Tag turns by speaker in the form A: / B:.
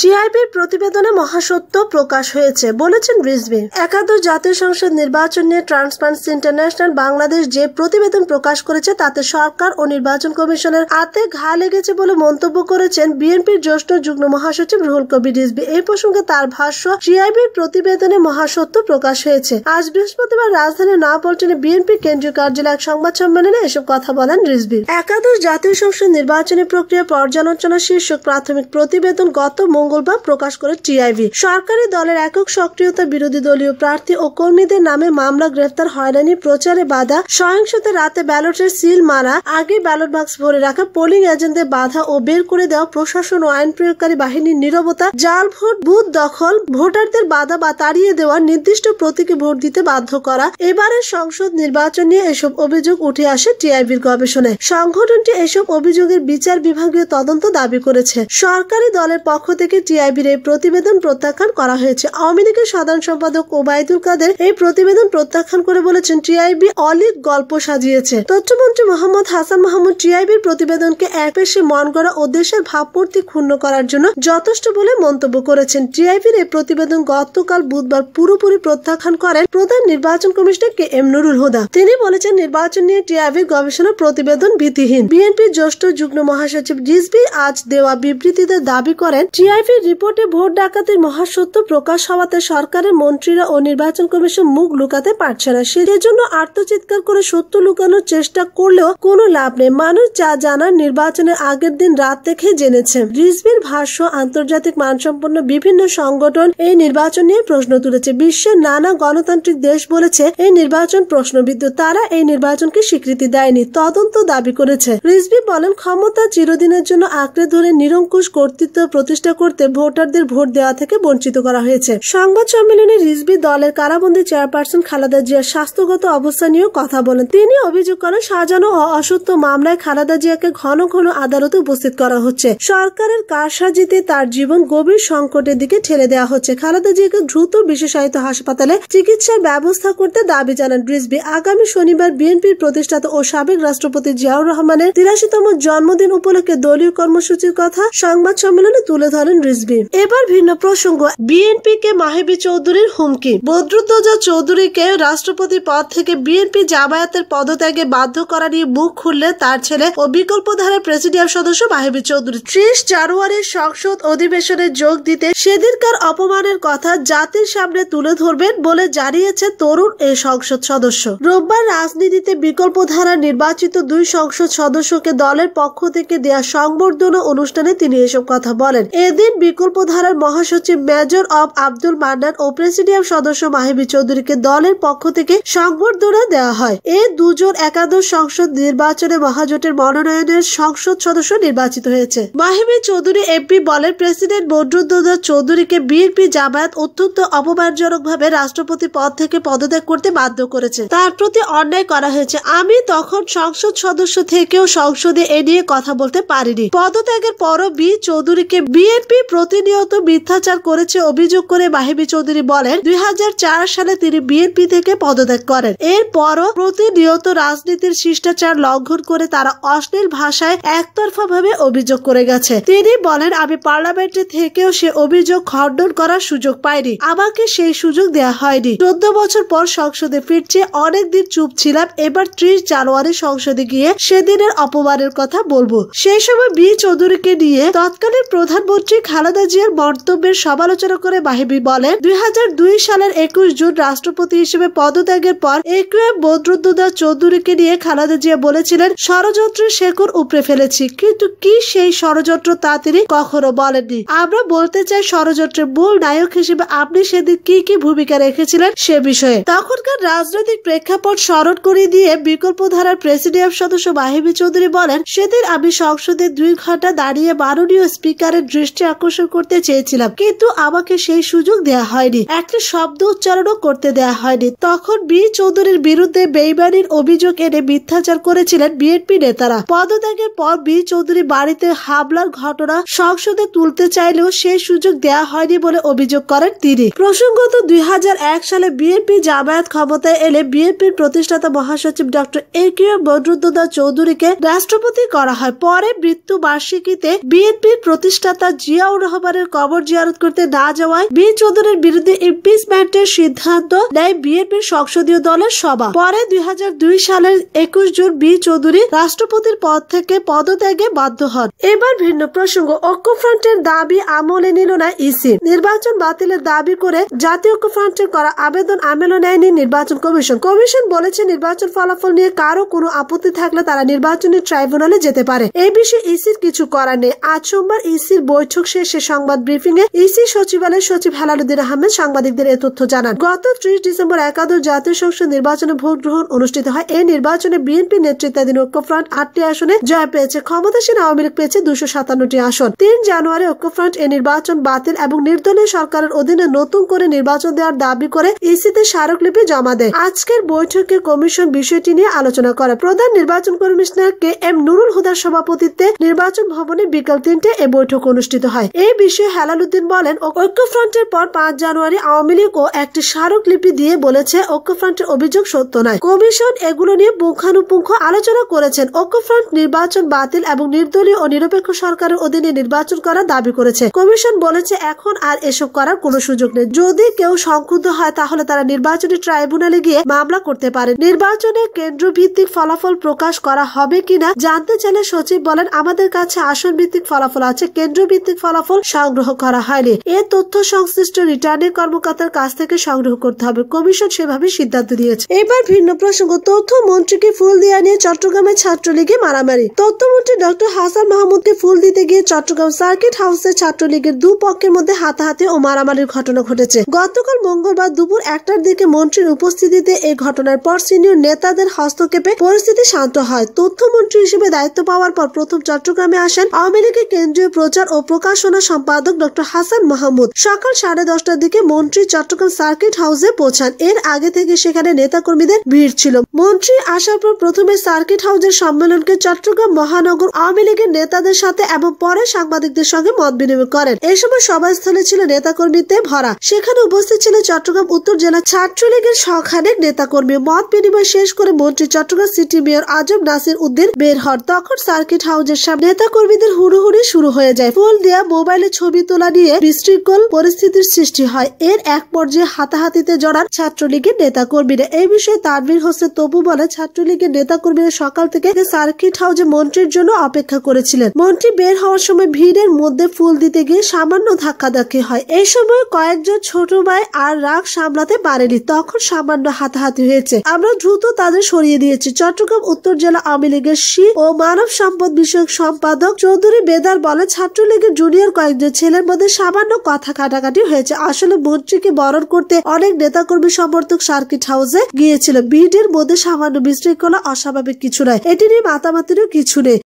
A: টিআইবির প্রতিবেদনে মহাসত্য প্রকাশ হয়েছে বলেছেন রিজভী। একাদশ জাতীয় সংসদ নির্বাচন নিয়ে ট্রান্সপারেন্সি ইন্টারন্যাশনাল বাংলাদেশ যে প্রতিবেদন প্রকাশ করেছে তাতে সরকার ও নির্বাচন কমিশনের হাতে ঘা লেগেছে বলে মন্তব্য করেছেন বিএনপির জ্যেষ্ঠ যুগ্ম মহাসচিব রুহুল কবির রিজভী। এই প্রসঙ্গে তার ভাষ্য, টিআইবির প্রতিবেদনে মহাসত্য প্রকাশ হয়েছে। আজ বৃহস্পতিবার রাজধানীর নয়াপল্টনে বিএনপি কেন্দ্রীয় কার্যালয়ে এক সংবাদ সম্মেলনে এসব কথা বলেন রিজভী। একাদশ জাতীয় সংসদ নির্বাচনী প্রক্রিয়া পর্যালোচনা শীর্ষক প্রাথমিক প্রতিবেদন গত মঙ্গলবার প্রকাশ করে টিআইবি। সরকারি দলের একক সক্রিয়তা, বিরোধী দলীয় প্রার্থী ও কর্মীদের নামে মামলা, গ্রেফতার, হয়রানি, প্রচারে বাধা, সহিংসতা, রাতে ব্যালটের সিল মারা, আগে ব্যালট বাক্স ভরে রাখা, পোলিং এজেন্টদের বাধা ও বের করে দেওয়া, প্রশাসন ও আইন প্রয়োগকারী বাহিনীর নীরবতা, জাল ভোট, বুথ দখল, ভোটারদের বাধা বা তাড়িয়ে দেওয়া, নির্দিষ্ট প্রতীকে ভোট দিতে বাধ্য করা, এবারের সংসদ নির্বাচন নিয়ে এসব অভিযোগ উঠে আসে টিআইবির গবেষণায়। সংগঠনটি এসব অভিযোগের বিচার বিভাগীয় তদন্ত দাবি করেছে। সরকারি দলের পক্ষ থেকে টিআইবির এই প্রতিবেদন প্রত্যাখ্যান করা হয়েছে। আওয়ামী লীগের সাধারণ সম্পাদক ওবায়দুল কাদের এই প্রতিবেদন প্রত্যাখ্যান করে বলেছেন, টিআইবি অলীক গল্প সাজিয়েছে। তথ্যমন্ত্রী মোহাম্মদ হাসান মাহমুদ টিআইবির প্রতিবেদনকে একপেশে মন গড়া ও দেশের ভাবমূর্তি ক্ষুণ্ণ করার জন্য যথেষ্ট বলে মন্তব্য করেছেন। টিআইবির এই প্রতিবেদন গতকাল বুধবার পুরোপুরি প্রত্যাখ্যান করেন প্রধান নির্বাচন commissioner K M Nurul Huda. তিনি বলেছেন, নির্বাচন নিয়ে টিআইবির গবেষণা প্রতিবেদন ভিত্তিহীন। বিএনপির জ্যেষ্ঠ যুগ্ম মহাসচিব রিজভী আজ দেওয়া বিবৃতিতে দাবি করেন, টিআইবির রিপোর্টে ভোট ডাকাতির মহাসত্য প্রকাশ হওয়াতে সরকারের মন্ত্রীরা ও নির্বাচন কমিশন মুখ লুকাতে পারছে না। সেজন্য আত্মচিৎকার করে সত্য লুকানোর চেষ্টা করলেও কোনো লাভ নেই। মানুষ যা জানার নির্বাচনের আগের দিন রাত থেকে জেনেছে। রিজভীর ভাষ্য, আন্তর্জাতিক মানসম্পন্ন বিভিন্ন সংগঠন এই নির্বাচন নিয়ে প্রশ্ন তুলেছে। বিশ্বের নানা গণতান্ত্রিক দেশ বলেছে এই নির্বাচন প্রশ্নবিদ্ধ। তারা এই নির্বাচনকে স্বীকৃতি দেয়নি, তদন্ত দাবি করেছে। রিজভী বলেন, ক্ষমতা চিরদিনের জন্য আঁকড়ে ধরে নিরঙ্কুশ কর্তৃত্ব প্রতিষ্ঠা করতে ভোটারদের ভোট দেওয়া থেকে বঞ্চিত করা হয়েছে। সংবাদ সম্মেলনে রিজভী দলের কারাবন্দী চেয়ারপারসন খালেদা জিয়ার স্বাস্থ্যগত অবস্থা নিয়েও কথা বলেন। তিনি অভিযোগ করেন, সাজানো ও অসত্য মামলায় খালেদা জিয়াকে ঘন ঘন আদালতে উপস্থিত করা হচ্ছে। সরকারের কারসাজিতে তার জীবন গভীর সংকটের দিকে ঠেলে দেওয়া হচ্ছে। খালেদা জিয়াকে দ্রুত বিশেষায়িত হাসপাতালে চিকিৎসার ব্যবস্থা করতে দাবি জানান রিজভী। আগামী শনিবার বিএনপির প্রতিষ্ঠাতা ও সাবেক রাষ্ট্রপতি জিয়াউর রহমানের ৮৩তম জন্মদিন উপলক্ষে দলীয় কর্মসূচির কথা সংবাদ সম্মেলনে তুলে ধরেন রিজভী। এবার ভিন্ন প্রসঙ্গ, বিএনপি কে মাহিবী চৌধুরীর হুমকি। বদরুদ্দোজা চৌধুরীকে রাষ্ট্রপতি পদ থেকে বিএনপি জামায়াতের পদত্যাগে বাধ্য করা নিয়ে মুখ খুললে তার ছেলে ও বিকল্পধারার প্রেসিডিয়াম সদস্য মাহিবী চৌধুরী ৩০ জানুয়ারির সংসদ অধিবেশনে যোগ দিতে সেদিনকার অপমানের কথা জাতির সামনে তুলে ধরবেন বলে জানিয়েছে তরুণ এই সংসদ সদস্য। রোববার রাজনীতিতে বিকল্পধারার নির্বাচিত ২ সংসদ সদস্যকে দলের পক্ষ থেকে দেয়া সংবর্ধনা অনুষ্ঠানে তিনি এসব কথা বলেন। এদিন বিকল্পধারার মহাসচিব মেজর অব আব্দুল মান্নান ও প্রেসিডিয়াম সদস্য মাহিবী চৌধুরীকে দলের পক্ষ থেকে সংবর্ধনা দেওয়া হয়। এ দুজন একাদশ সংসদ নির্বাচনে মহাজোটের মনোনয়নের সংসদ সদস্য নির্বাচিত হয়েছে। মাহিবী চৌধুরী এমপি বলেন, প্রেসিডেন্ট বদরুদ্দোজা চৌধুরীকে বিএনপি জামায়াত অত্যন্ত অপমানজনকভাবে রাষ্ট্রপতি পদ থেকে পদত্যাগ করতে বাধ্য করেছে। তার প্রতি অন্যায় করা হয়েছে। আমি তখন সংসদ সদস্য থেকেও সংসদে এ নিয়ে কথা বলতে পারিনি। পদত্যাগের পরও চৌধুরীকে বিএনপি প্রতিনিয়ত মিথ্যাচার করেছে অভিযোগ করে মাহিবী চৌধুরী বলেন, ২০০৪ সালে তিনি বিএনপি থেকে পদত্যাগ করেন। এরপরও প্রতিনিয়ত রাজনীতির শিষ্টাচার লঙ্ঘন করে তারা অশ্লীল ভাষায় একতরফা ভাবে অভিযোগ করে গেছে। তিনি বলেন, আমি পার্লামেন্টে থেকেও সে অভিযোগ খণ্ডন করার সুযোগ পাইনি। আমাকে সেই সুযোগ দেওয়া হয়নি। ১৪ বছর পর সংসদে ফিরছে, অনেকদিন চুপ ছিলাম। এবার ৩০ জানুয়ারি সংসদে গিয়ে সেদিনের অপমানের কথা বলবো। সেই সময় চৌধুরীকে নিয়ে তৎকালীন প্রধানমন্ত্রী খালেদা জিয়ার মন্তব্যের সমালোচনা করে মাহিবী বলেন, ২০০২ সালের ২১ জুন রাষ্ট্রপতি হিসেবে পদত্যাগের পর একুএম বদরুদ্দোজা চৌধুরীকে নিয়ে খালেদা জিয়া বলেছিলেন, ষড়যন্ত্রের শেকড় উপড়ে ফেলেছি। কিন্তু কি সেই ষড়যন্ত্র তা তিনি কখনো বলেননি। আমরা বলতে চাই, ষড়যন্ত্রের মূল নায়ক হিসেবে আপনি সেদিন কি কি ভূমিকা রেখেছিলেন সে বিষয়ে। তখনকার রাজনৈতিক প্রেক্ষাপট স্মরণ করে দিয়ে বিকল্পধারার প্রেসিডিয়াম সদস্য মাহিবী চৌধুরী বলেন, সেদিন আমি সংসদে ২ ঘন্টা দাঁড়িয়ে মাননীয় স্পিকারের দৃষ্টি আকর্ষণ করতে চেয়েছিলাম, কিন্তু আমাকে সেই সুযোগ দেয়া হয়নি। একটা শব্দ উচ্চারণও করতে দেয়া হয়নি। তখন চৌধুরীর বিরুদ্ধে বেইমানির অভিযোগ এনে মিথ্যাচার করেছিলেন বিএনপি নেতারা। পদত্যাগের পর চৌধুরী বাড়িতে হামলার ঘটনা সংসদে তুলতে চাইলেও সেই সুযোগ দেয়া হয়নি বলে অভিযোগ করেন তিনি। প্রসঙ্গত ২০০১ সালে বিএনপি জামায়াত ক্ষমতায় এলে বিএনপির প্রতিষ্ঠাতা মহাসচিব ডক্টর একিউ বদরুদ্দোজা চৌধুরীকে রাষ্ট্রপতি করা হয়। পরে মৃত্যু বার্ষিকীতে বিএনপির প্রতিষ্ঠাতা জিয়া জিয়াউর রহমানের কবর জিয়ারত করতে না যাওয়ায় বি চৌধুরীর বিরুদ্ধে ইমপিচমেন্টের সিদ্ধান্ত নেয় বিএনপির সংসদীয় দলের সভা। পরে 2002 সালের 21 জুন বি চৌধুরী রাষ্ট্রপতির পদ থেকে পদত্যাগে বাধ্য হন। এবার ভিন্ন প্রসঙ্গ, ঐক্যফ্রন্টের দাবি আমলে নিল না ইসি। নির্বাচন বাতিলের দাবি করে জাতীয় ঐক্যফ্রন্টের করা আবেদন আমলে নেয়নি নির্বাচন কমিশন। কমিশন বলেছে নির্বাচন ফলাফল নিয়ে কারো কোনো আপত্তি থাকলে তারা নির্বাচনী ট্রাইব্যুনালে যেতে পারে। এই বিষয়ে ইসির কিছু করার নেই। আজ সোমবার ইসির বৈঠক শেষে সংবাদ ব্রিফিং এ ইসি সচিবালয়ের সচিব হেলালুদ্দিন আহমেদ সাংবাদিকদের এ তথ্য জানান। গত 30 ডিসেম্বর একাদশ জাতীয় সংসদ নির্বাচনে ভোট গ্রহণ অনুষ্ঠিত হয়। এই নির্বাচনে বিএনপি নেতৃত্বাধীন ঐক্যফ্রন্ট 8টি আসনে জয় পেয়েছে। ক্ষমতাসীন আওয়ামী লীগ পেয়েছে 257টি আসন। 3 জানুয়ারি ঐক্যফ্রন্ট এই নির্বাচন বাতিল এবং নির্দলীয় সরকারের অধীনে নতুন করে নির্বাচন দেওয়ার দাবি করে ইসিতে স্মারকলিপি জমা দেয়। আজকের বৈঠকে কমিশন বিষয়টি নিয়ে আলোচনা করে। প্রধান নির্বাচন কমিশনার কে এম নুরুল হুদার সভাপতিত্বে নির্বাচন ভবনে বিকাল 3টায় এই বৈঠক অনুষ্ঠিত হয়। এই বিষয়ে হেলালুদ্দিন বলেন, ঐক্যফ্রন্টের পর 5 জানুয়ারি আওয়ামী লীগ ও একটি স্মারকলিপি দিয়ে বলেছে ঐক্যফ্রন্টের অভিযোগ সত্য নয়। কমিশন এগুলো নিয়ে পুঙ্খানুপুঙ্খ আলোচনা করেছেন। ঐক্যফ্রন্ট নির্বাচন বাতিল এবং নির্দলীয় ও নিরপেক্ষ সরকারের অধীনে নির্বাচন করার দাবি করেছে। কমিশন বলেছে এখন আর এসব করার কোনো সুযোগ নেই। যদি কেউ সংক্ষুব্ধ হয় তাহলে তারা নির্বাচনী ট্রাইব্যুনালে গিয়ে মামলা করতে পারে। নির্বাচনে কেন্দ্র ভিত্তিক ফলাফল প্রকাশ করা হবে কিনা জানতে চাইলে সচিব বলেন, আমাদের কাছে আসন ভিত্তিক ফলাফল আছে, কেন্দ্র ভিত্তিক ফলাফল সংগ্রহ করা হয়নি। এ তথ্য সংশ্লিষ্ট রিটার্নিং কর্মকর্তার কাছ থেকে সংগ্রহ করতে হবে। কমিশন সেভাবে সিদ্ধান্ত দিয়েছে। এবার ভিন্ন প্রসঙ্গ, তথ্য মন্ত্রীকে ফুল দেওয়া নিয়ে চট্টগ্রামের ছাত্রলীগে মারামারি। তথ্যমন্ত্রী ডক্টর হাসান মাহমুদকে ফুল দিতে গিয়ে চট্টগ্রাম সার্কিট হাউসে ছাত্রলীগের দুপক্ষের মধ্যে হাতাহাতি ও মারামারির ঘটনা ঘটেছে। গতকাল মঙ্গলবার দুপুর 1টার দিকে মন্ত্রীর উপস্থিতিতে এই ঘটনার পর সিনিয়র নেতাদের হস্তক্ষেপে পরিস্থিতি শান্ত হয়। তথ্যমন্ত্রী হিসেবে দায়িত্ব পাওয়ার পর প্রথম চট্টগ্রামে আসেন আওয়ামী লীগের কেন্দ্রীয় প্রচার ও প্রকাশনা সম্পাদক ডক্টর হাসান মাহমুদ। সকাল 10:30টার দিকে মন্ত্রী চট্টগ্রাম সার্কিট হাউসে পৌঁছান। এর আগে থেকে সেখানে নেতাকর্মীদের ভিড় ছিল। মন্ত্রী আসার পর প্রথমে সার্কিট হাউসের সম্মেলনকে চট্টগ্রাম মহানগর আওয়ামী লীগের নেতাদের সাথে এবং পরে সাংবাদিকদের সঙ্গে মত বিনিময় করেন। এই সময় সভাস্থলে ছিল নেতাকর্মীতে ভরা। সেখানে উপস্থিত ছিল চট্টগ্রাম উত্তর জেলা ছাত্রলীগের শখানেক নেতাকর্মী। মত বিনিময় শেষ করে মন্ত্রী চট্টগ্রাম সিটি মেয়র আজম নাসির উদ্দিন বের হন। তখন সার্কিট হাউসের সামনে নেতাকর্মীদের হুড়োহুড়ি শুরু হয়ে যায়। ফুল দেয়া, মোবাইলে ছবি তোলা নিয়ে বিশৃঙ্খল পরিস্থিতির সৃষ্টি হয়। এর এক পর্যায়ে হাতাহাতিতে জড়ান ছাত্রলীগের নেতাকর্মীরা। এই বিষয়ে তানভীর হোসেন তবু বলে, ছাত্রলীগের নেতাকর্মীরা সকাল থেকে সার্কিট হাউসে মন্ত্রীর জন্য অপেক্ষা করেছিলেন। মন্ত্রী বের হওয়ার সময় ভিড়ের মধ্যে ফুল দিতে গিয়ে সামান্য ধাক্কাধাক্কি হয়। এই সময় কয়েকজন ছোট ভাই আর রাগ সামলাতে পারেনি। তখন সামান্য হাতাহাতি হয়েছে। আমরা দ্রুত তাদের সরিয়ে দিয়েছি। চট্টগ্রাম উত্তর জেলা আওয়ামী লীগের ও মানব সম্পদ বিষয়ক সম্পাদক চৌধুরী বেদার বলে, ছাত্রলীগের জুনিয়র কয়েকজন ছেলের মধ্যে সামান্য কথা কাটাকাটি হয়েছে। আসলে মন্ত্রীকে বরণ করতে অনেক নেতাকর্মী সমর্থক সার্কিট হাউসে গিয়েছিল। ভিড়ের মধ্যে সামান্য বিশৃঙ্খলা অস্বাভাবিক কিছু নয়। এটি নিয়ে মাতামাতিরও কিছু নেই।